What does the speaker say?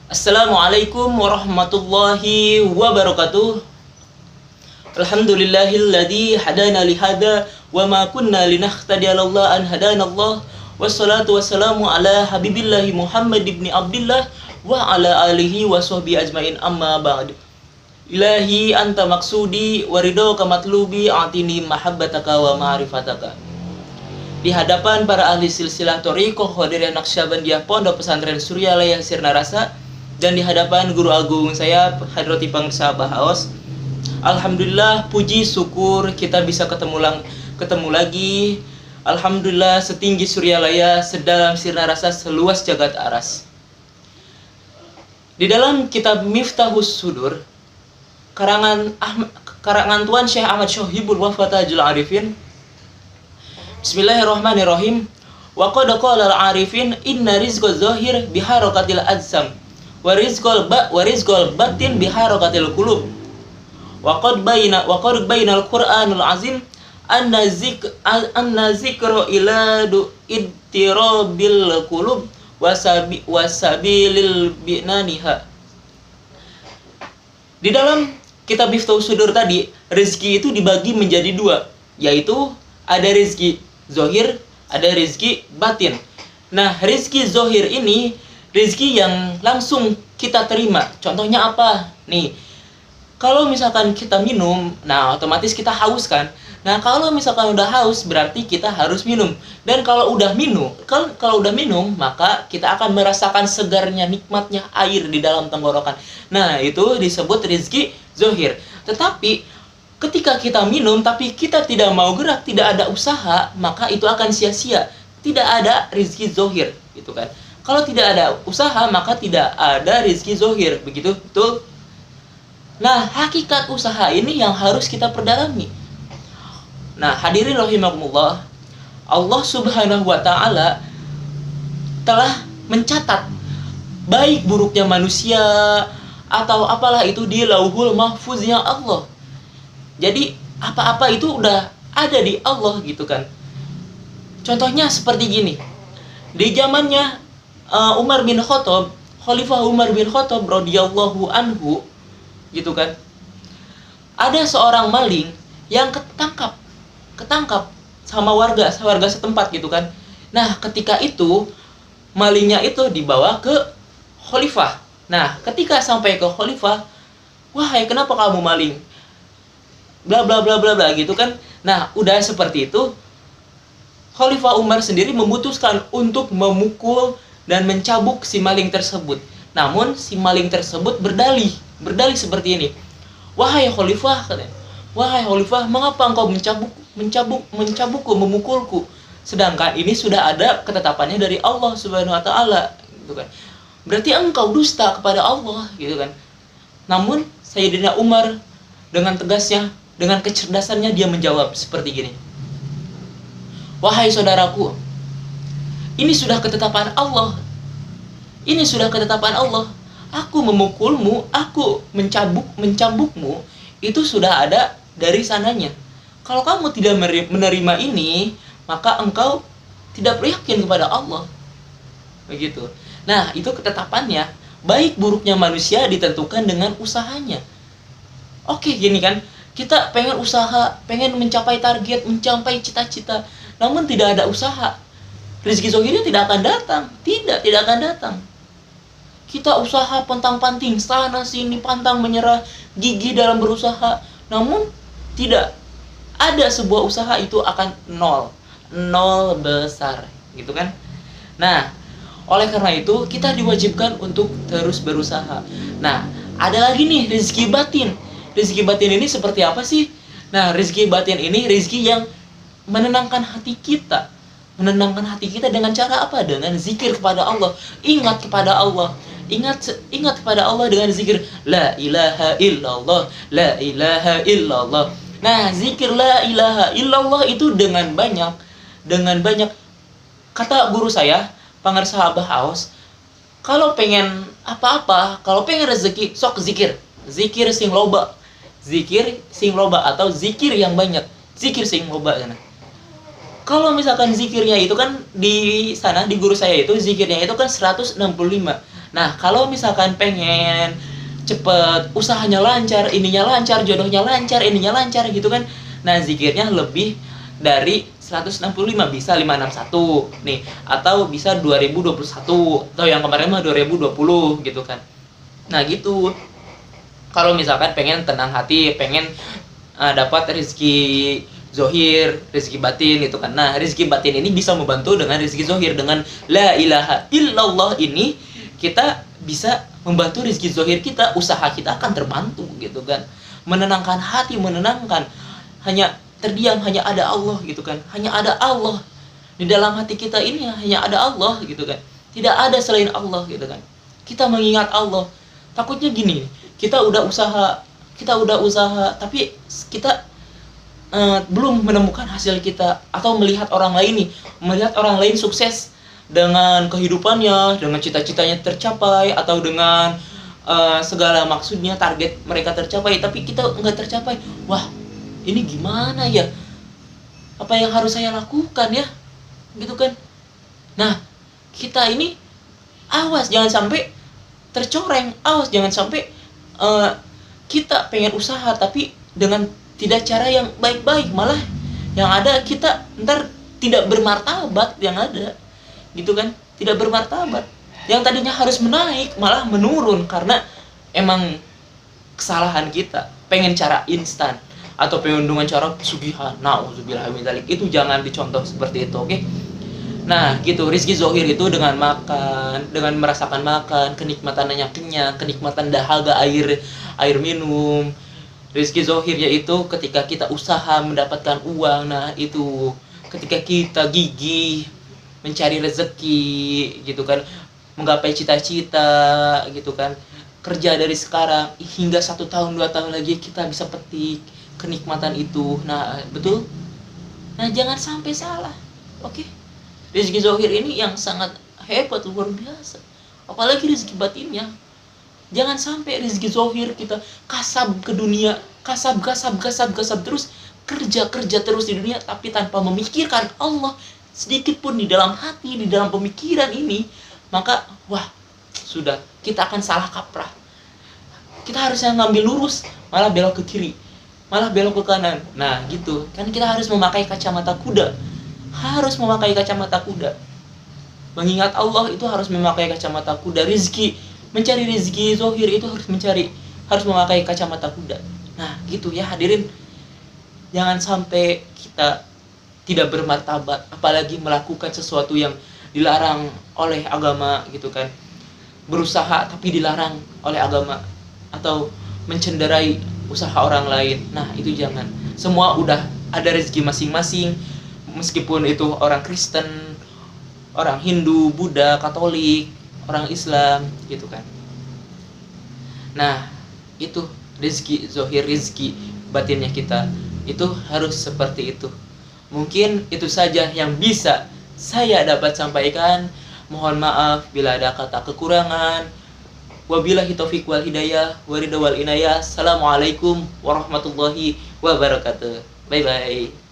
Assalamualaikum warahmatullahi wabarakatuh. Alhamdulillahilladzi hadana lihada wa ma kunna linahtadiya laula an hadanallah. Wassalatu wassalamu ala habibillahi Muhammad ibn Abdillah wa ala alihi wa sahbihi ajmain, amma ba'd. Ilahi anta maksudi wa ridhoka matlubi atini mahabbataka wa ma'rifataka. Di hadapan para ahli silsilah thariqah Qadiriyah Naqsyabandiyah Pondok Pesantren Suryalaya Sirna Rasa, dan di hadapan guru agung saya Hadrati Pangsa Bahaos, alhamdulillah, puji syukur kita bisa ketemu lagi. Alhamdulillah, setinggi Suryalaya, sedalam Sirna Rasa, seluas jagat aras. Di dalam kitab Miftahus Sudur karangan Tuan Syekh Ahmad Syahibul Wafatajul Arifin, Bismillahirrahmanirrahim. Wa qad qala al-arifin inna rizqaz zahir biharakatil ajsam wa rizqal batin biharakatil qulub. Wa qad bayna al-Qur'anul azim anna zikra iladu ittirabil qulub wasabilil binaniha. Di dalam kitab Miftahus Sudur tadi, rezeki itu dibagi menjadi dua, yaitu ada rezeki zohir, ada rezeki batin. Nah, rezeki zohir ini rezeki yang langsung kita terima. Contohnya apa? Nih, kalau misalkan kita minum, nah otomatis kita haus kan. Nah, kalau misalkan udah haus berarti kita harus minum. Dan kalau udah minum, maka kita akan merasakan segarnya, nikmatnya air di dalam tenggorokan. Nah, itu disebut rezeki zohir. Tetapi ketika kita minum tapi kita tidak mau gerak, tidak ada usaha, maka itu akan sia-sia. Tidak ada rezeki zohir, gitu kan. Kalau tidak ada usaha, maka tidak ada rezeki zohir. Begitu, betul? Nah, hakikat usaha ini yang harus kita perdalami. Nah, hadirin rahimakumullah, Allah Subhanahu wa Ta'ala telah mencatat baik buruknya manusia atau apalah itu di Lauhul Mahfuznya Allah. Jadi apa-apa itu udah ada di Allah, gitu kan. Contohnya seperti gini. Di zamannya Umar bin Khattab, Khalifah Umar bin Khattab radhiyallahu anhu, gitu kan. Ada seorang maling yang ketangkap sama warga setempat, gitu kan. Nah, ketika itu malingnya itu dibawa ke khalifah. Nah, ketika sampai ke khalifah, "Wahai, kenapa kamu maling?" Bla bla bla bla bla, gitu kan. Nah, udah seperti itu, Khalifah Umar sendiri memutuskan untuk memukul dan mencabuk si maling tersebut. Namun si maling tersebut berdalih seperti ini. "Wahai Khalifah," katanya, "wahai Khalifah, mengapa engkau mencabukku, memukulku? Sedangkan ini sudah ada ketetapannya dari Allah Subhanahu wa Ta'ala," gitu kan. "Berarti engkau dusta kepada Allah," gitu kan. Namun Sayyidina Umar dengan tegasnya, dengan kecerdasannya, dia menjawab seperti gini. "Wahai saudaraku, ini sudah ketetapan Allah. Ini sudah ketetapan Allah. Aku memukulmu, aku mencambukmu, itu sudah ada dari sananya. Kalau kamu tidak menerima ini, maka engkau tidak beryakin kepada Allah." Begitu. Nah, itu ketetapannya. Baik buruknya manusia ditentukan dengan usahanya. Oke, gini kan. Kita pengen usaha, pengen mencapai target, mencapai cita-cita, namun tidak ada usaha, rezeki zohirnya tidak akan datang. Tidak akan datang. Kita usaha pantang-panting, sana sini, pantang menyerah, gigih dalam berusaha, namun tidak ada sebuah usaha itu akan nol besar, gitu kan. Nah, oleh karena itu kita diwajibkan untuk terus berusaha. Nah, ada lagi nih rezeki batin. Rezeki batin ini seperti apa sih? Nah, rezeki batin ini rezeki yang menenangkan hati kita. Menenangkan hati kita dengan cara apa? Dengan zikir kepada Allah. Ingat kepada Allah. Ingat kepada Allah dengan zikir la ilaha illallah, la ilaha illallah. Nah, zikir la ilaha illallah itu dengan banyak kata guru saya, Pangarsa Bahaos, kalau pengen apa-apa, kalau pengen rezeki, sok zikir. Zikir sing loba. Zikir sing loba atau zikir yang banyak. Zikir sing loba. Kalau misalkan zikirnya itu kan di sana, di guru saya itu zikirnya itu kan 165. Nah, kalau misalkan pengen cepet usahanya lancar, ininya lancar, jodohnya lancar, ininya lancar gitu kan. Nah, zikirnya lebih dari 165, bisa 561 nih, atau bisa 2021, atau yang kemarin mah 2020 gitu kan. Nah, gitu. Kalau misalkan pengen tenang hati, pengen dapat rezeki zohir, rezeki batin gitu kan. Nah, rezeki batin ini bisa membantu dengan rezeki zohir. Dengan la ilaha illallah ini kita bisa membantu rezeki zohir kita, usaha kita akan terbantu gitu kan. Menenangkan hati, menenangkan, hanya terdiam, hanya ada Allah gitu kan. Hanya ada Allah di dalam hati kita ini, hanya ada Allah gitu kan. Tidak ada selain Allah gitu kan. Kita mengingat Allah. Takutnya gini, kita udah usaha tapi kita belum menemukan hasil kita, atau melihat orang lain nih, melihat orang lain sukses dengan kehidupannya, dengan cita-citanya tercapai, atau dengan segala maksudnya, target mereka tercapai, tapi kita nggak tercapai. Wah, ini gimana ya? Apa yang harus saya lakukan ya? Gitu kan. Nah, kita ini awas jangan sampai tercoreng, awas jangan sampai kita pengen usaha tapi dengan tidak cara yang baik-baik, malah yang ada kita ntar tidak bermartabat, yang ada gitu kan, tidak bermartabat. Yang tadinya harus menaik malah menurun karena emang kesalahan kita, pengen cara instan atau pengen dengan cara pesugihan. Nauzubillah min dzalik, itu jangan dicontoh seperti itu, oke? Nah, gitu, rizki zohir itu dengan makan, dengan merasakan makan, kenikmatannya kenyang, kenikmatan dahaga air minum. Rizki zohir yaitu ketika kita usaha mendapatkan uang. Nah, itu ketika kita gigih mencari rezeki gitu kan, menggapai cita-cita gitu kan, kerja dari sekarang hingga 1 tahun 2 tahun lagi kita bisa petik kenikmatan itu. Nah, betul. Nah, jangan sampai salah, oke? Rezeki zohir ini yang sangat hebat, luar biasa. Apalagi rezeki batinnya. Jangan sampai rezeki zohir kita kasab ke dunia, kasab terus, kerja terus di dunia tapi tanpa memikirkan Allah sedikit pun di dalam hati, di dalam pemikiran ini, maka wah, sudah, kita akan salah kaprah. Kita harusnya ngambil lurus, malah belok ke kiri, malah belok ke kanan. Nah, gitu. Kan kita harus memakai kacamata kuda. Harus memakai kacamata kuda. Mengingat Allah itu harus memakai kacamata kuda. Mencari rezeki zohir itu harus memakai kacamata kuda. Nah, gitu ya hadirin. Jangan sampai kita tidak bermartabat, apalagi melakukan sesuatu yang dilarang oleh agama gitu kan. Berusaha tapi dilarang oleh agama, atau mencenderai usaha orang lain. Nah, itu jangan. Semua udah ada rezeki masing-masing. Meskipun itu orang Kristen, orang Hindu, Buddha, Katolik, orang Islam gitu kan. Nah, itu rezeki zohir, rezeki batinnya kita itu harus seperti itu. Mungkin itu saja yang bisa saya dapat sampaikan. Mohon maaf bila ada kata kekurangan. Wabillahi taufiq wal hidayah, waridha wal inayah. Assalamualaikum warahmatullahi wabarakatuh. Bye bye.